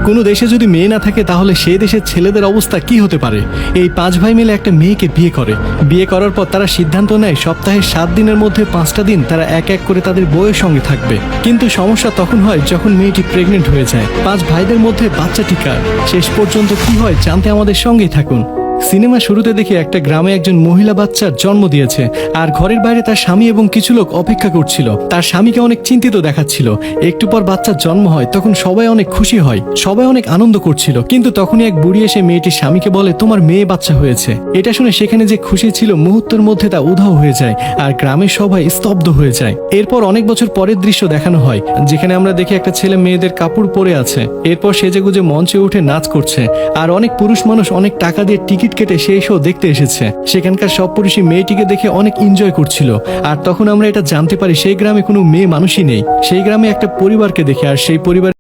কোনো দেশে যদি মেয়ে না থাকে তাহলে সেই দেশের ছেলেদের অবস্থা কি হতে পারে। এই 5 ভাই মিলে একটা মেয়েকে বিয়ে করে। বিয়ে করার পর তারা সিদ্ধান্ত নেয় সপ্তাহে 7 দিনের মধ্যে 5টা দিন তারা এক এক করে তাদের বউয়ের সঙ্গে থাকবে। কিন্তু সমস্যা তখন হয় যখন মেয়েটি প্রেগনেন্ট হয়ে যায়। 5 ভাইদের মধ্যে বাচ্চাটি কার, শেষ পর্যন্ত কি হয় জানতে আমাদের সঙ্গেই থাকুন। সিনেমা শুরুতে দেখি একটা গ্রামে একজন মহিলা বাচ্চার জন্ম দিয়েছে, আর ঘরের বাইরে তার স্বামী এবং কিছু লোক অপেক্ষা করছিল। তার স্বামীকে অনেক চিন্তিত দেখাচ্ছিল। একটু পর বাচ্চার জন্ম হয়, তখন সবাই অনেক খুশি হয়, সবাই অনেক আনন্দ করছিল। কিন্তু তখনই এক বুড়ি এসে মেয়েটির স্বামীকে বলে, তোমার মেয়ে বাচ্চা হয়েছে। এটা শুনে সেখানে যে খুশি ছিল মুহূর্তের মধ্যে তা উধাও হয়ে যায়, আর গ্রামের সবাই স্তব্ধ হয়ে যায়। এরপর অনেক বছর পরের দৃশ্য দেখানো হয়, যেখানে আমরা দেখি একটা ছেলে মেয়েদের কাপড় পরে আছে। এরপর সেজেগুজে মঞ্চে উঠে নাচ করছে, আর অনেক পুরুষ মানুষ অনেক টাকা দিয়ে টিকিট কেটে সেই শো দেখতে এসেছে। সেখানকার সব পুরুষই মেয়েটিকে দেখে অনেক এনজয় করছিল। আর তখন আমরা এটা জানতে পারি সেই গ্রামে কোনো মেয়ে মানুষই নেই। সেই গ্রামে একটা পরিবারকে দেখে, আর সেই পরিবার